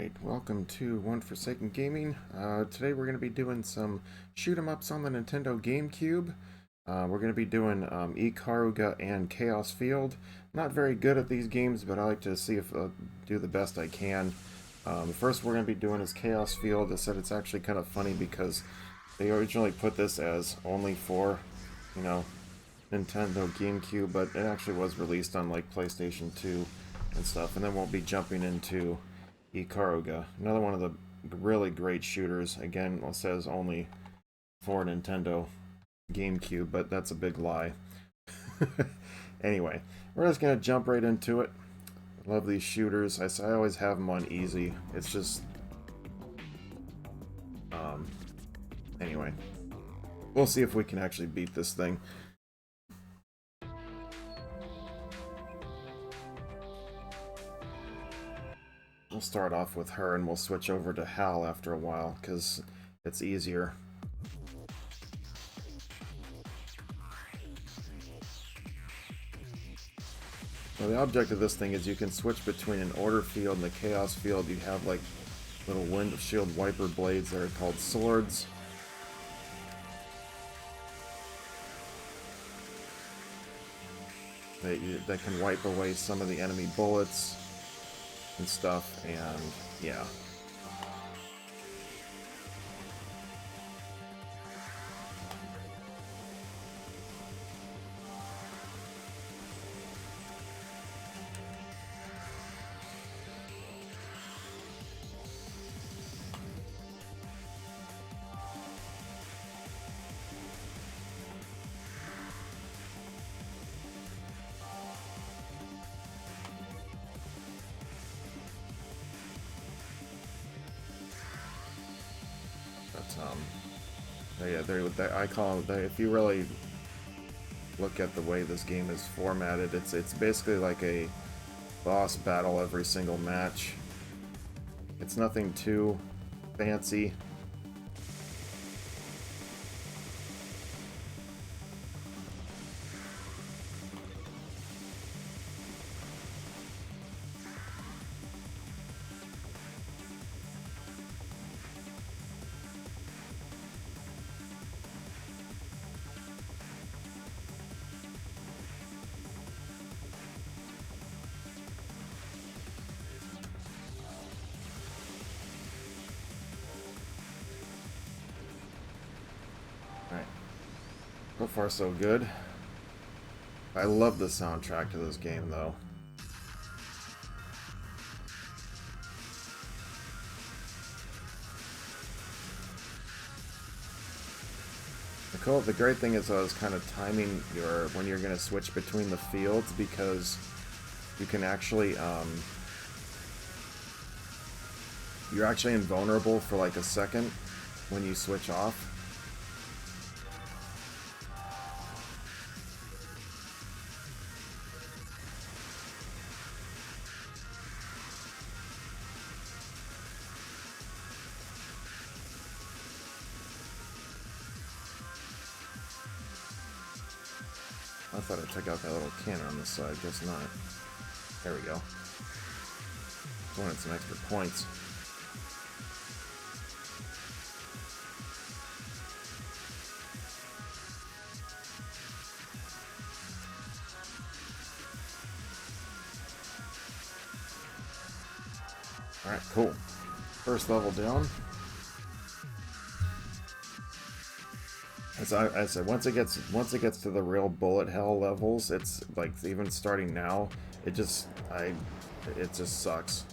Alright, welcome to One Forsaken Gaming. Today we're going to be doing some shoot 'em ups on the Nintendo Gamecube. We're going to be doing Ikaruga and Chaos Field. Not very good at these games, but I like to see if do the best I can. The first we're going to be doing is Chaos Field. I said it's actually kind of funny because they originally put this as only for, Nintendo Gamecube, but it actually was released on like PlayStation 2 and stuff. And then we'll be jumping into Ikaruga, another one of the really great shooters. Again, it says only for Nintendo GameCube, but that's a big lie. Anyway, we're just gonna jump right into it. Love these shooters. I always have them on easy. It's just anyway, we'll see if we can actually beat this thing. We'll start off with her and we'll switch over to Hal after a while because it's easier. Now the object of this thing is you can switch between an order field and the chaos field. You have like little windshield wiper blades that are called swords. That can wipe away some of the enemy bullets and stuff, and yeah. I call it, if you really look at the way this game is formatted, it's basically like a boss battle every single match. It's nothing too fancy. So far, so good. I love the soundtrack to this game, though. The great thing is I was kind of timing when you're going to switch between the fields, because you can actually you're actually invulnerable for like a second when you switch off. I thought I took out that little cannon on this side, guess not. There we go. Wanted some extra points. Alright, cool. First level down. As I said, once it gets to the real bullet hell levels, it's like, even starting now, it just sucks.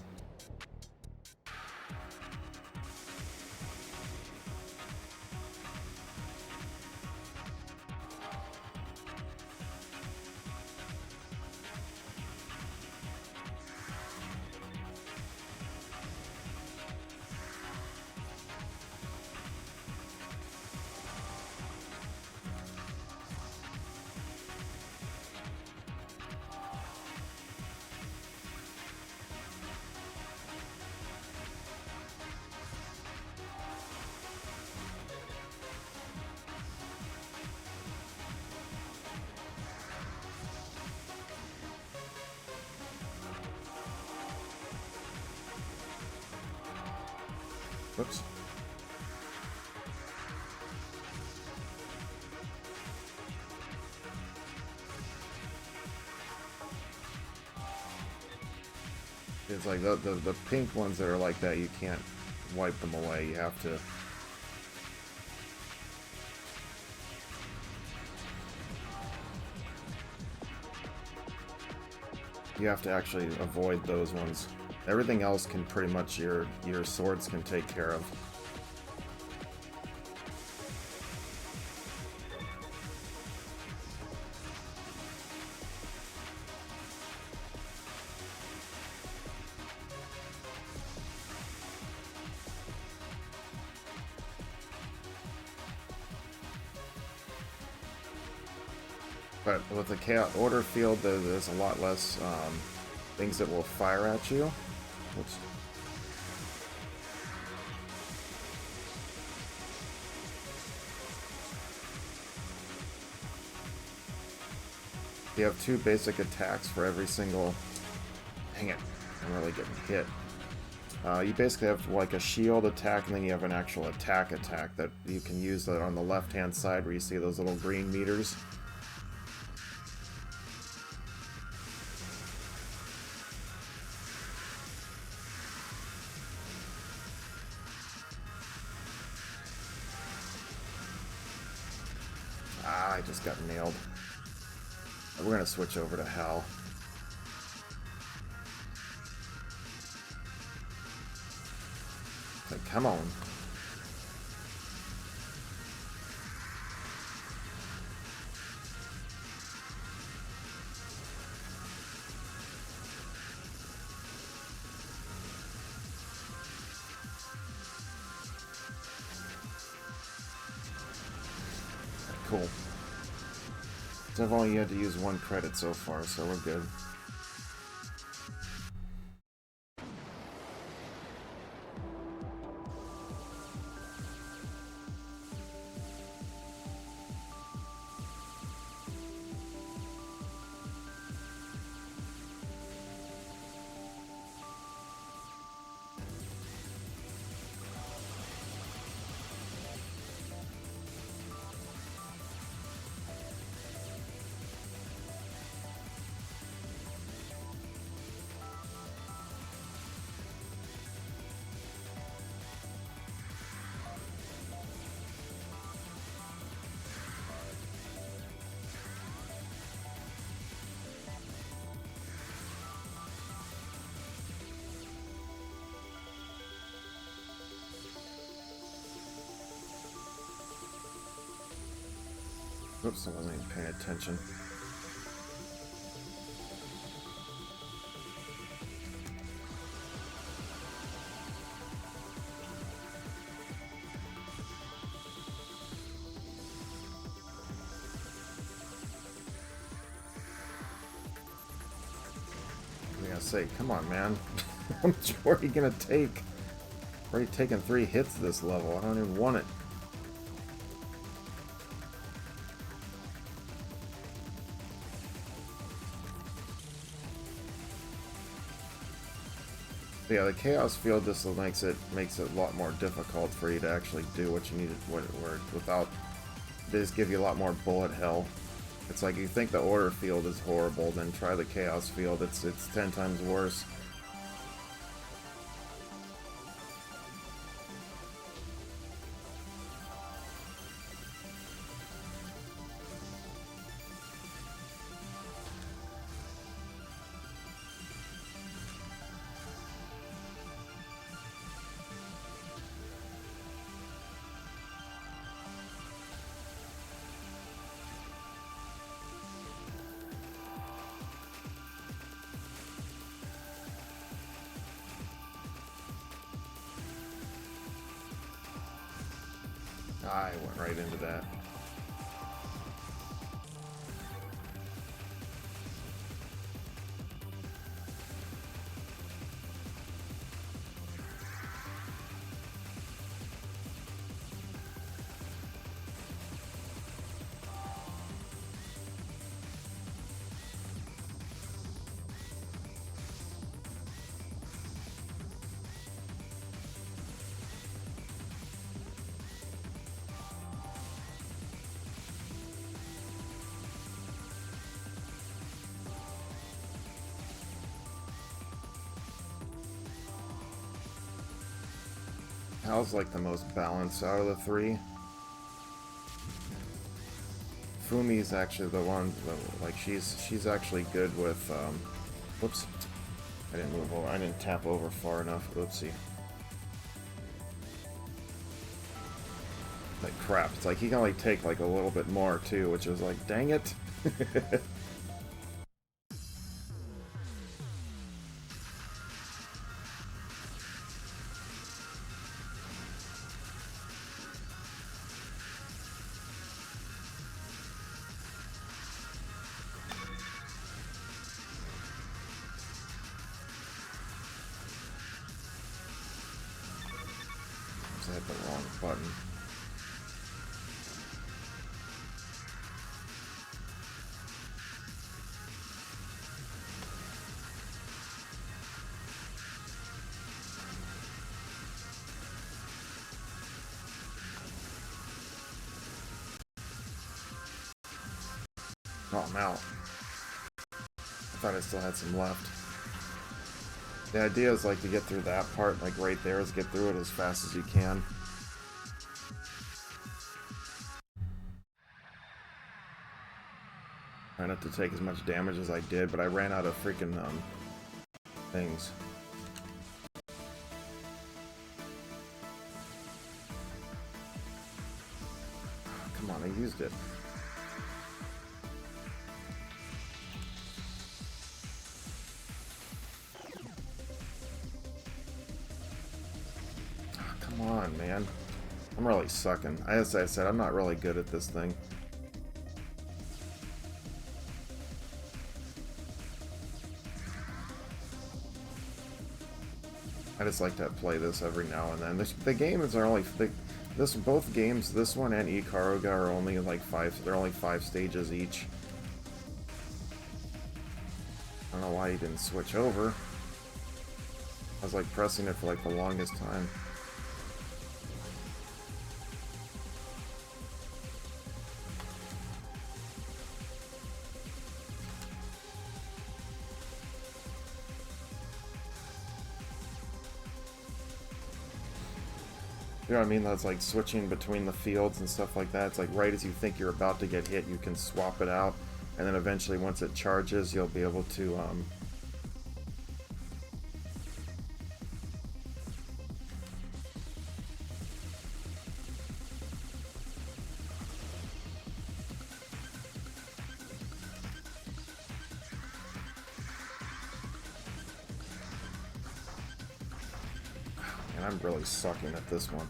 Whoops. It's like the pink ones that are like that, you can't wipe them away. You have to... You have to actually avoid those ones. Everything else can pretty much your swords can take care of. But with the Chaos Order field, there's a lot less things that will fire at you. Oops. You have 2 basic attacks for every single... Dang it, I'm really getting hit. You basically have like a shield attack, and then you have an actual attack that you can use that on the left-hand side where you see those little green meters. I just got nailed. We're gonna switch over to Hell. Like, come on. Cool. So I've only had to use 1 credit so far, so we're good. Oops, I wasn't even paying attention. I gotta say, come on, man. How much more are you gonna take? I've already taken 3 hits this level. I don't even want it. But yeah, the Chaos Field just makes it a lot more difficult for you to actually do what you need without. They just give you a lot more bullet hell. It's like you think the Order Field is horrible, then try the Chaos Field. It's 10 times worse. I went right into that. Hal's like the most balanced out of the three. Fumi's actually the one that, like, she's actually good with whoops. I didn't move over. I didn't tap over far enough. Oopsie. Like crap. It's like he can only take like a little bit more too, which is like, dang it. I hit the wrong button. Oh, I'm out. I thought I still had some left. The idea is like to get through that part, like right there, is get through it as fast as you can. Try not to take as much damage as I did, but I ran out of freaking things. Come on, I used it. Come on, man. I'm really sucking. As I said, I'm not really good at this thing. I just like to play this every now and then. The games are only both games, this one and Ikaruga, are only like they're only 5 stages each. I don't know why you didn't switch over. I was like pressing it for like the longest time. You know what I mean? That's like switching between the fields and stuff like that. It's like right as you think you're about to get hit, you can swap it out. And then eventually, once it charges, you'll be able to, And I'm really sucking at this one.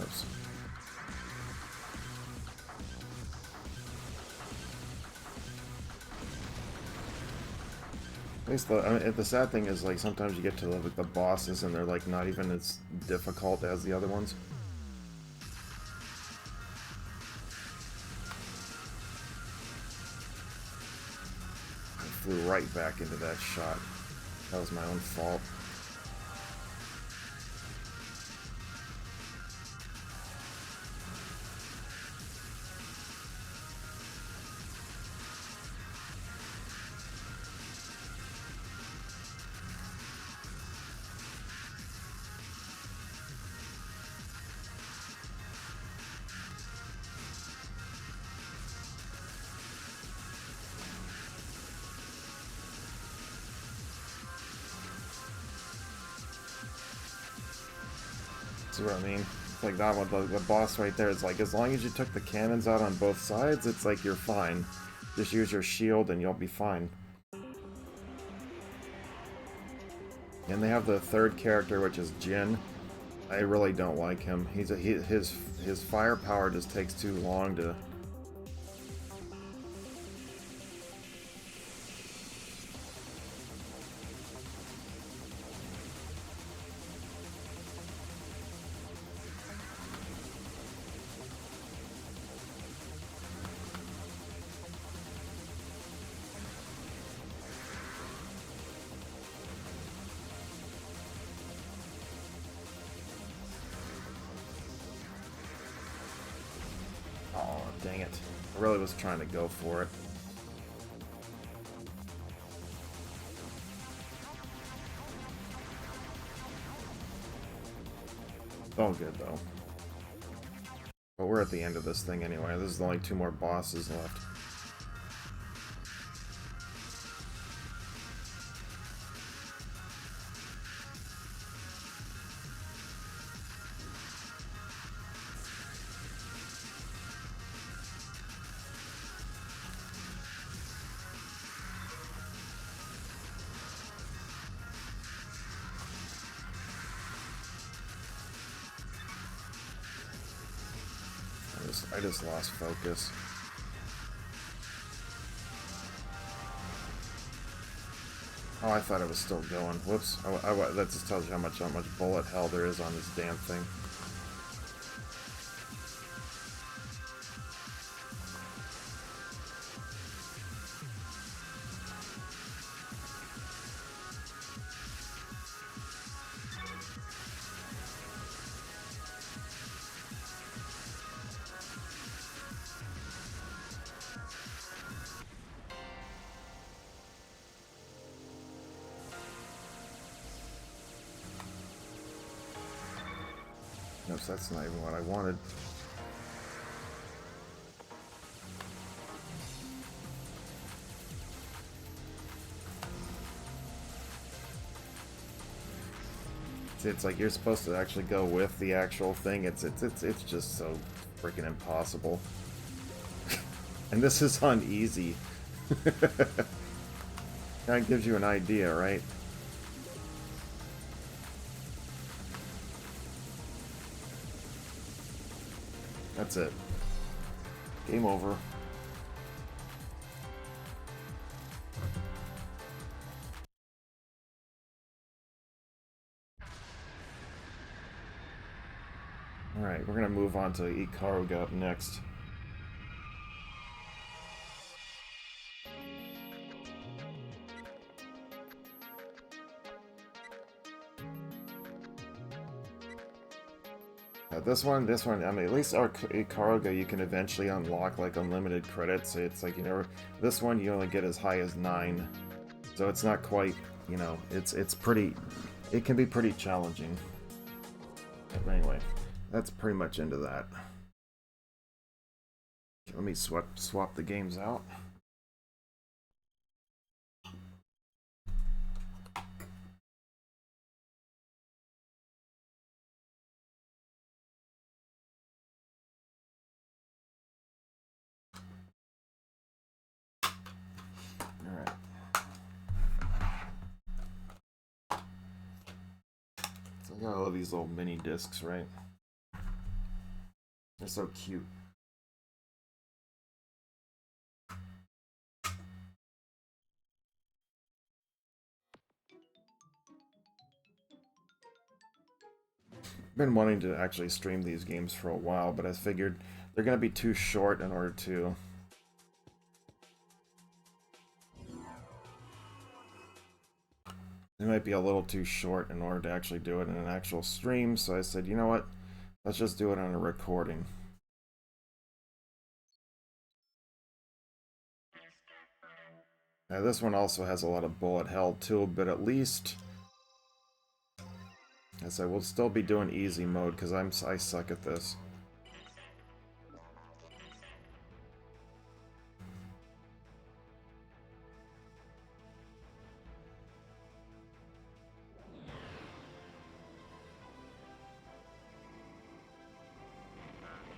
Oops. At least the sad thing is, like, sometimes you get to the bosses and they're like not even as difficult as the other ones. I flew right back into that shot. That was my own fault. See what I mean? It's like that one, the boss right there. It's like, as long as you took the cannons out on both sides, it's like you're fine. Just use your shield and you'll be fine. And they have the third character, which is Jin. I really don't like him. His firepower just takes too long to... Oh, dang it. I really was trying to go for it. All good, though. But we're at the end of this thing anyway. There's only 2 more bosses left. I just lost focus. Oh, I thought it was still going. Whoops. That just tells you how much bullet hell there is on this damn thing. Nope, that's not even what I wanted. It's like you're supposed to actually go with the actual thing. It's just so freaking impossible. And this is on easy. That gives you an idea, right? That's it. Game over. Alright, we're gonna move on to Ikaruga up next. This one, I mean, at least our Ikaruga you can eventually unlock, like, unlimited credits. It's like, you know, this one you only get as high as 9. So it's not quite, you know, it's pretty, it can be pretty challenging. But anyway, that's pretty much into that. Let me swap the games out. I got all of these little mini discs, right? They're so cute. Been wanting to actually stream these games for a while, but I figured they're going to be too short in order to... They might be a little too short in order to actually do it in an actual stream, so I said, you know what? Let's just do it on a recording. Now, this one also has a lot of bullet hell too, but at least... I said, we'll still be doing easy mode, because I suck at this.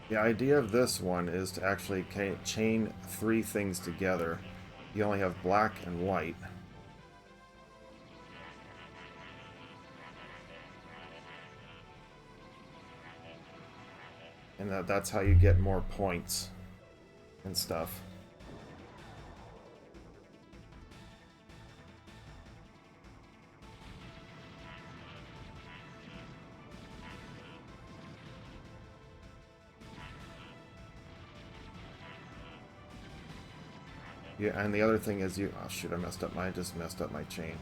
The idea of this one is to actually chain 3 things together. You only have black and white. and that's how you get more points and stuff. Yeah, and the other thing is oh shoot, I just messed up my chain.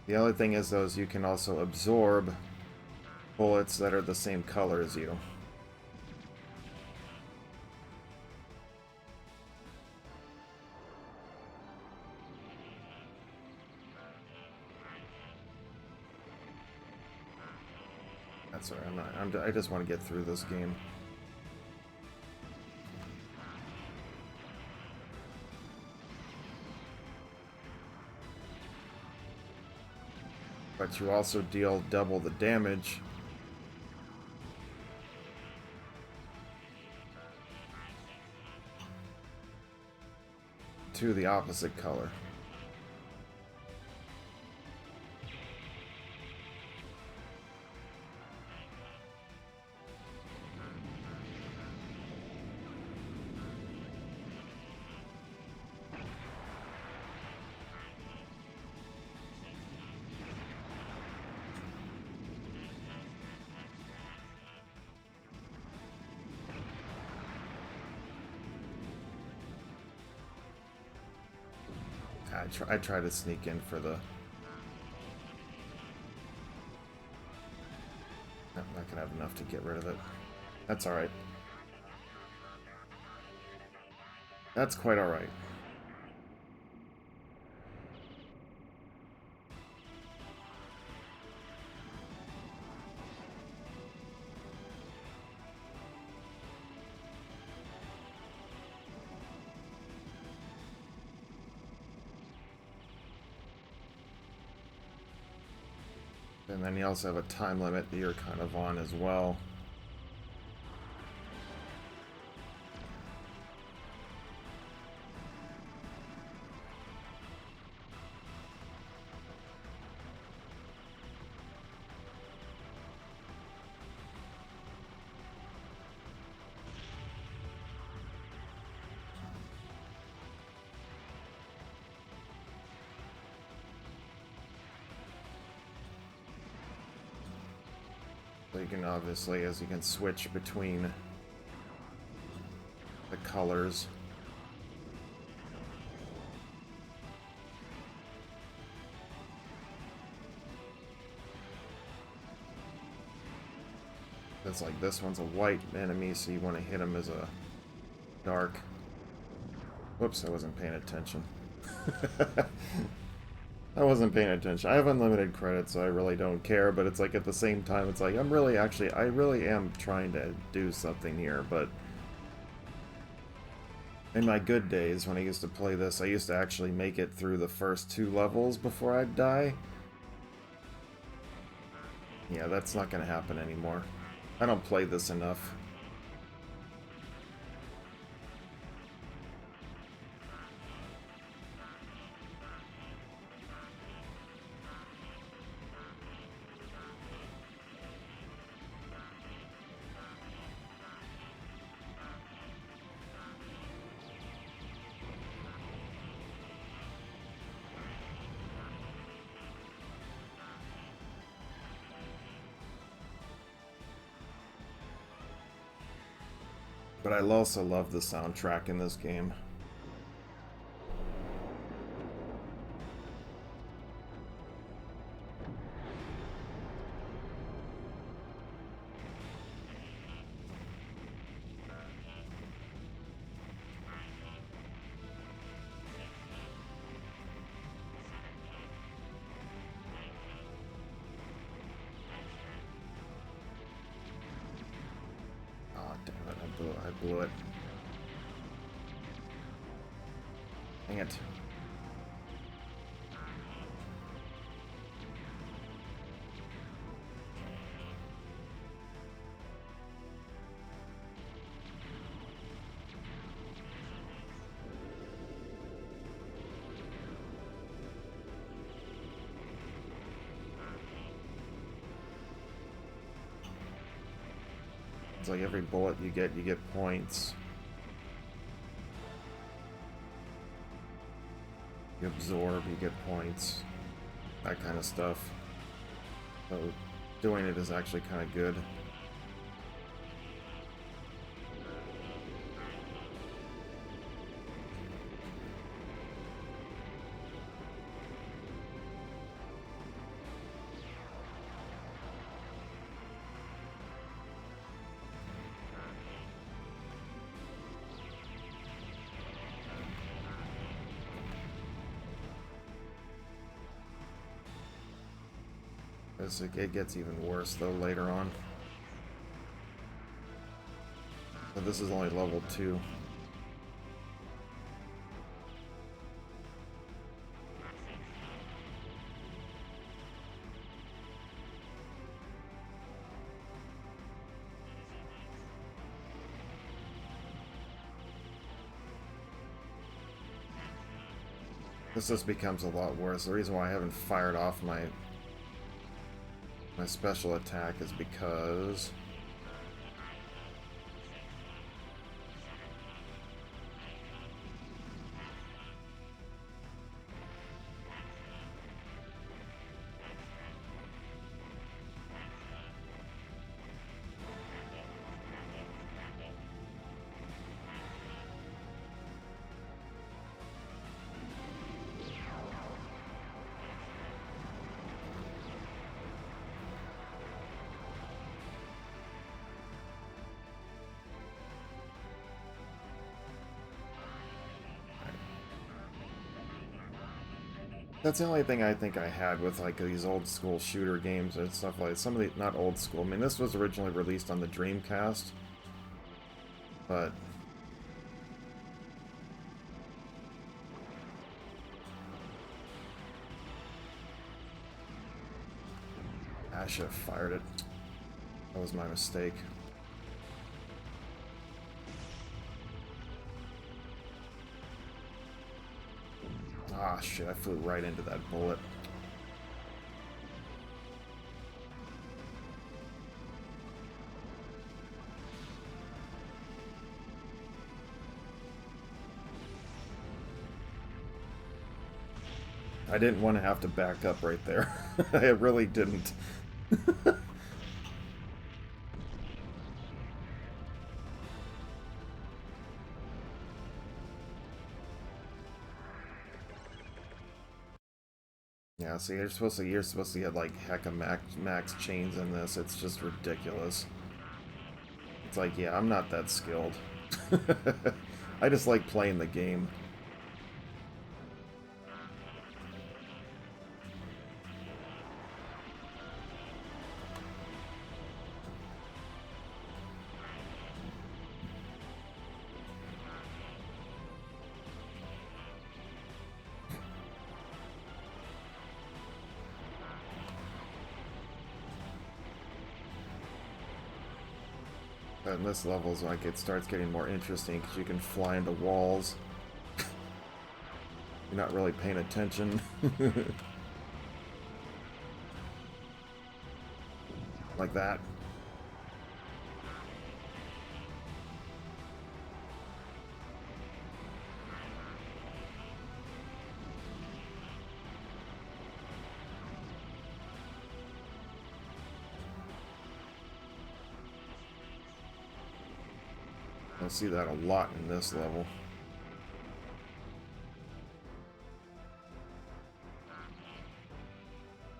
The other thing is, though, is you can also absorb bullets that are the same color as you. That's all right. I just want to get through this game. But you also deal double the damage to the opposite color. I try to sneak in for the... I'm not gonna have enough to get rid of it. That's alright. That's quite alright. And then you also have a time limit that you're kind of on as well. So you can obviously, as you can switch between the colors. It's like this one's a white enemy, so you want to hit him as a dark. Whoops, I wasn't paying attention. I wasn't paying attention. I have unlimited credits, so I really don't care, but it's like at the same time, it's like I really am trying to do something here, but in my good days, when I used to play this, I used to actually make it through the first 2 levels before I'd die. Yeah, that's not going to happen anymore. I don't play this enough. But I also love the soundtrack in this game. I blew it. Dang it. It's like every bullet you get points. You absorb, you get points. That kind of stuff. So doing it is actually kind of good. It gets even worse though later on. But this is only level 2. This just becomes a lot worse. The reason why I haven't fired off my special attack is because that's the only thing I think I had with like these old school shooter games and stuff like some of the, not old school. I mean, this was originally released on the Dreamcast, but I should have fired it. That was my mistake. Ah, shit, I flew right into that bullet. I didn't want to have to back up right there. I really didn't. Yeah, see, you're supposed to get like hecka max chains in this. It's just ridiculous. It's like, yeah, I'm not that skilled. I just like playing the game. And this level's like it starts getting more interesting because you can fly into walls. You're not really paying attention. Like that. You'll see that a lot in this level.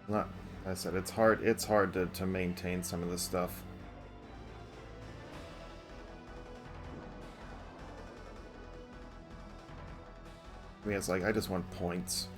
Not, I said it's hard to maintain some of this stuff. I mean, it's like I just want points.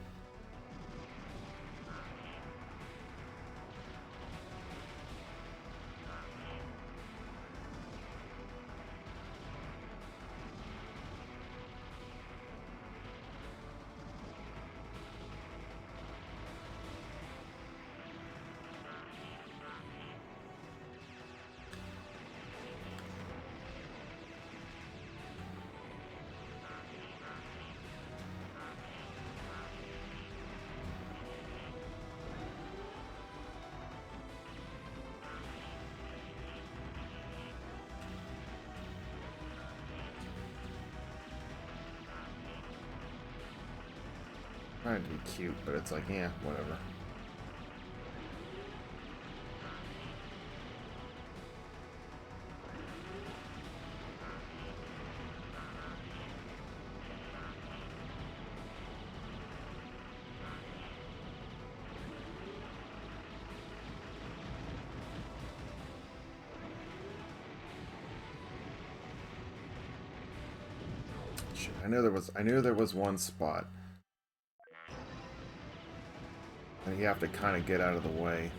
Trying to be cute, but it's like, yeah, whatever. Shit, I knew there was one spot. And you have to kind of get out of the way.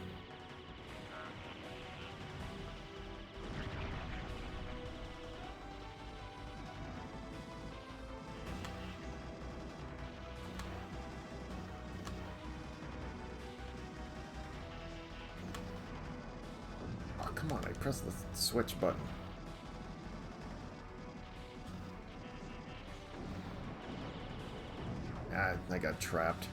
Oh, come on, I pressed the switch button. Ah, I got trapped.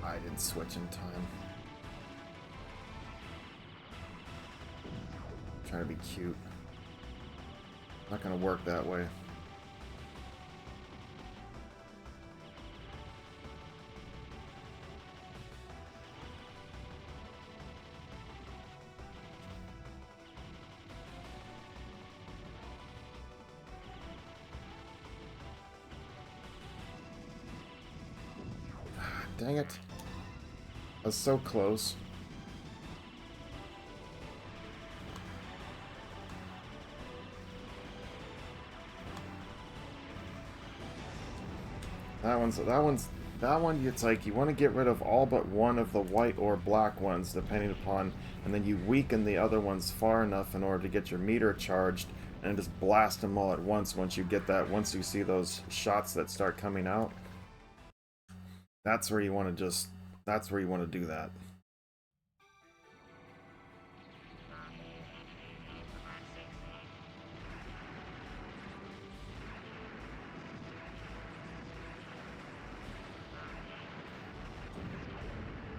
I didn't switch in time. I'm trying to be cute. Not gonna work that way. Dang it. I was so close. That one, it's like you want to get rid of all but one of the white or black ones, depending upon, and then you weaken the other ones far enough in order to get your meter charged, and just blast them all at once once you see those shots that start coming out. That's where you want to do that.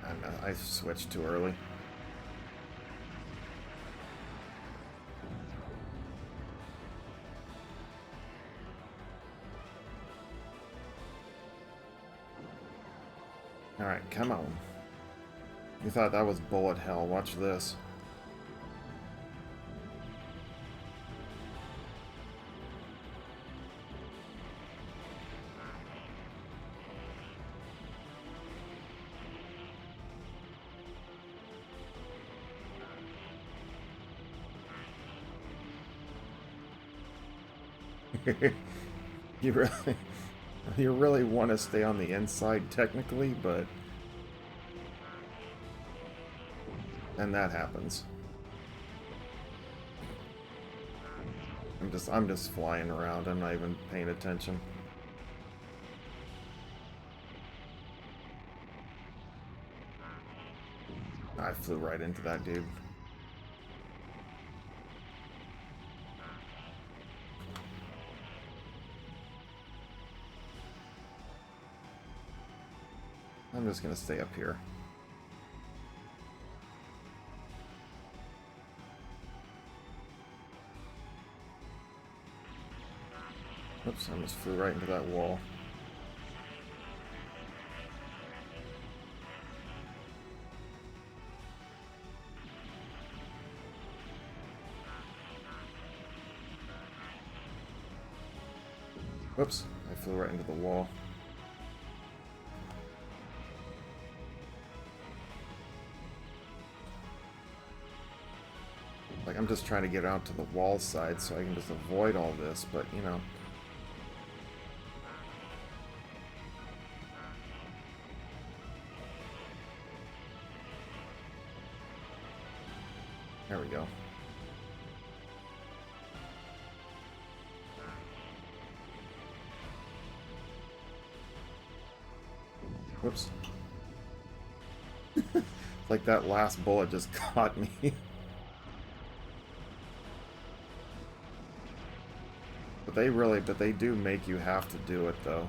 And I switched too early. Alright, come on. You thought that was bullet hell. Watch this. You really want to stay on the inside technically, but and that happens. I'm just flying around. I'm not even paying attention. I flew right into that dude. I'm just gonna stay up here. Oops, I almost flew right into that wall. Whoops, I flew right into the wall. Like, I'm just trying to get out to the wall side so I can just avoid all this, but, you know. There we go. Whoops. Like that last bullet just caught me. But they do make you have to do it though.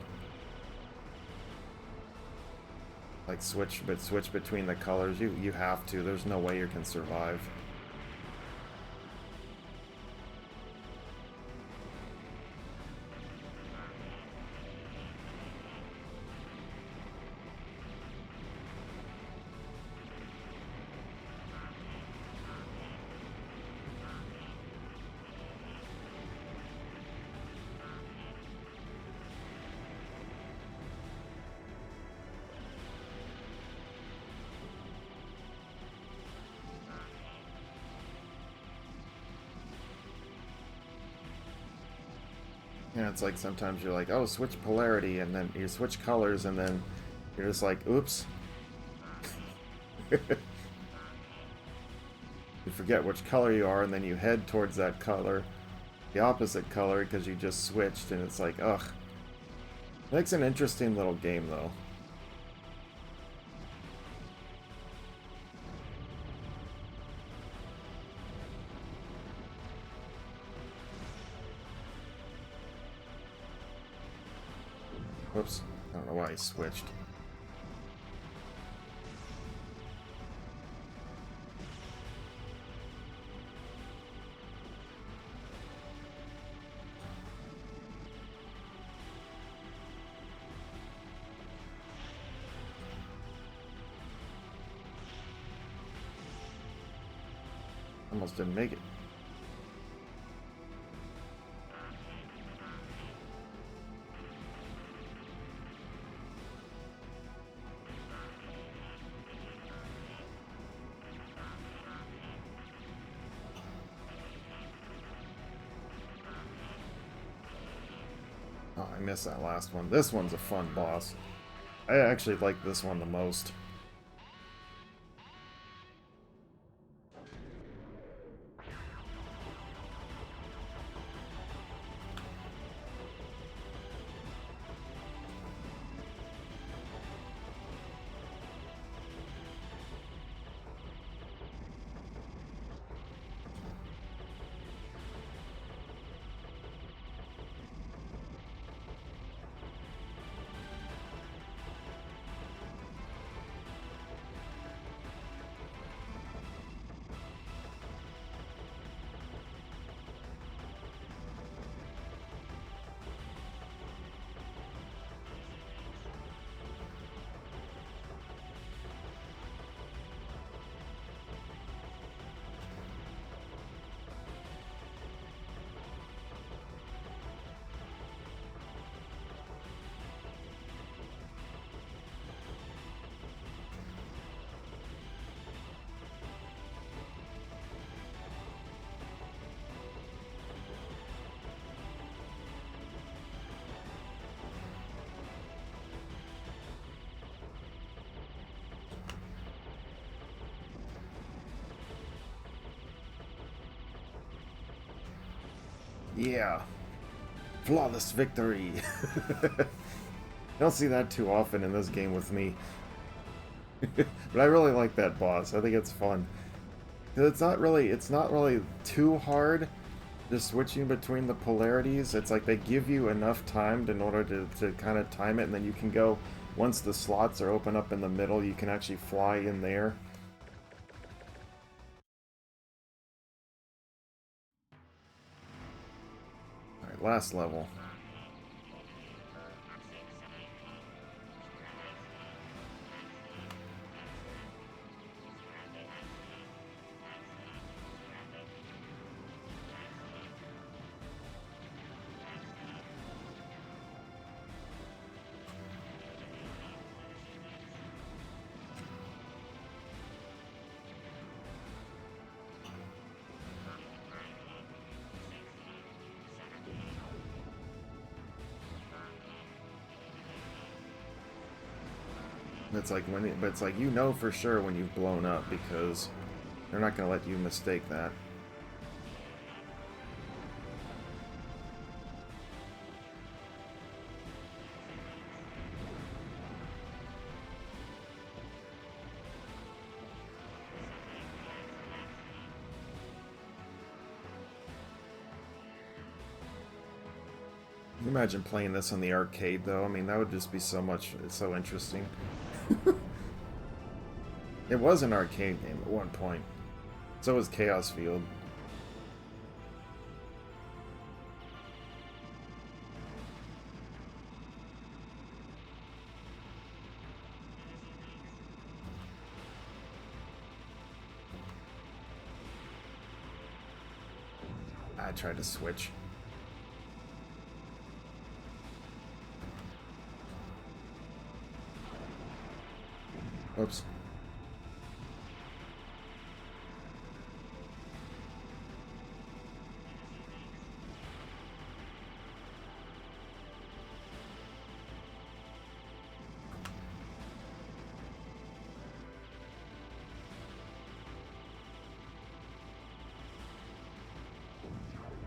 Like switch between the colors. You have to. There's no way you can survive. Yeah, it's like sometimes you're like, oh, switch polarity, and then you switch colors, and then you're just like, oops. You forget which color you are, and then you head towards that color, the opposite color, because you just switched, and it's like, ugh. Makes an interesting little game, though. Whoops. I don't know why he switched. Almost didn't make it. Oh, I missed that last one. This one's a fun boss. I actually like this one the most. Yeah. Flawless victory. You don't see that too often in this game with me. But I really like that boss. I think it's fun. It's not really too hard just switching between the polarities. It's like they give you enough time in order to kind of time it, and then you can go, once the slots are open up in the middle, you can actually fly in there. Alright, last level. It's like but it's like you know for sure when you've blown up because they're not gonna let you mistake that. Can you imagine playing this on the arcade, though? I mean, that would just be so much... It's so interesting. It was an arcade game at one point. So was Chaos Field. I tried to switch. Oops.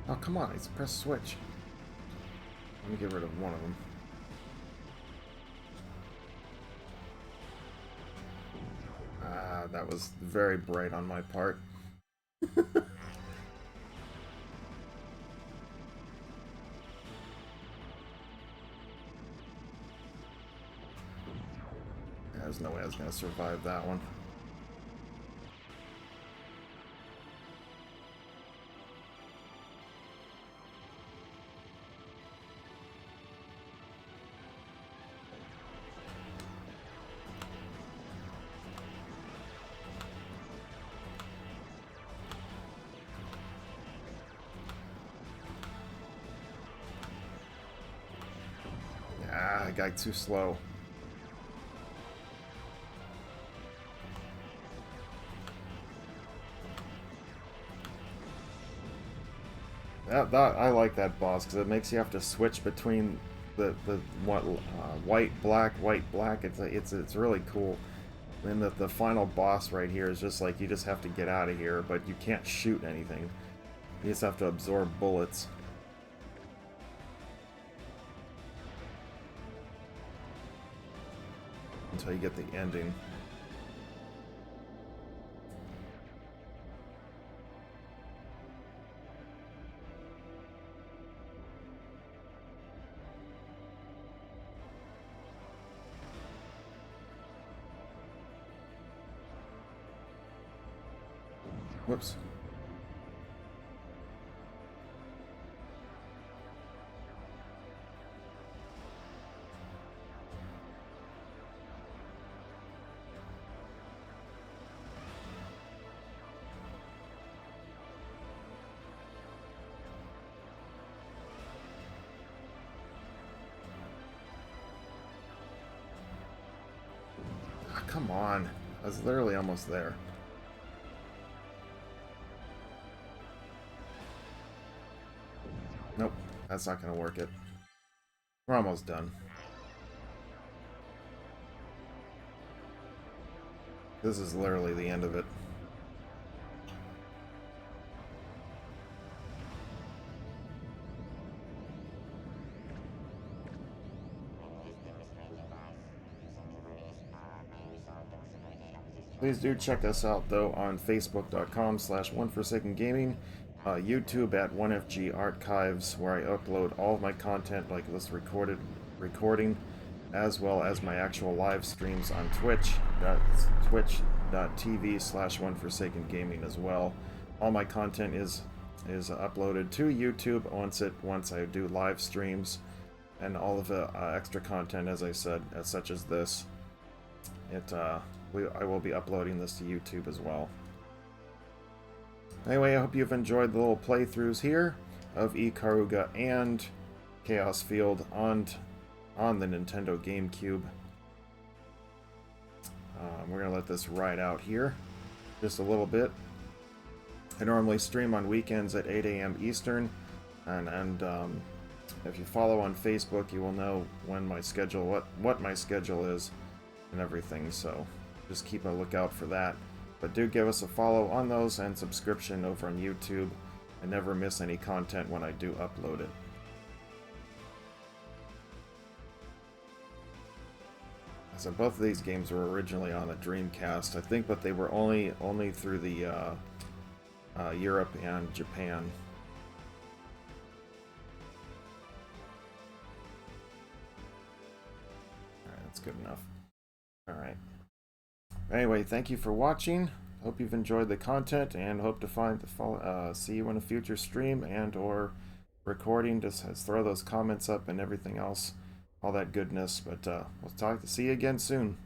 Oh, come on, it's press switch. Let me get rid of one of them. That was very bright on my part. There's no way I was going to survive that one. I got too slow. I like that boss because it makes you have to switch between the white black. It's really cool. And the final boss right here is just like you just have to get out of here, but you can't shoot anything. You just have to absorb bullets. Until you get the ending. Whoops. Oh, come on. I was literally almost there. Nope, that's not going to work it. We're almost done. This is literally the end of it. Please do check us out, though, on facebook.com/OneForsakenGaming, YouTube at 1FG Archives, where I upload all of my content, like this recording, as well as my actual live streams on twitch.tv/OneForsakenGaming as well. All my content is uploaded to YouTube once I do live streams, and all of the extra content, as I said, such as this. I will be uploading this to YouTube as well. Anyway, I hope you've enjoyed the little playthroughs here of Ikaruga and Chaos Field on the Nintendo GameCube. We're going to let this ride out here just a little bit. I normally stream on weekends at 8 a.m. Eastern, and if you follow on Facebook, you will know when my schedule, what my schedule is. and everything, so just keep a lookout for that. But do give us a follow on those and subscription over on YouTube. I never miss any content when I do upload it. So both of these games were originally on the Dreamcast, I think, but they were only through the Europe and Japan. Alright, that's good enough. Alright. Anyway, thank you for watching. Hope you've enjoyed the content, and hope to see you in a future stream and or recording. Just throw those comments up and everything else, all that goodness. But see you again soon.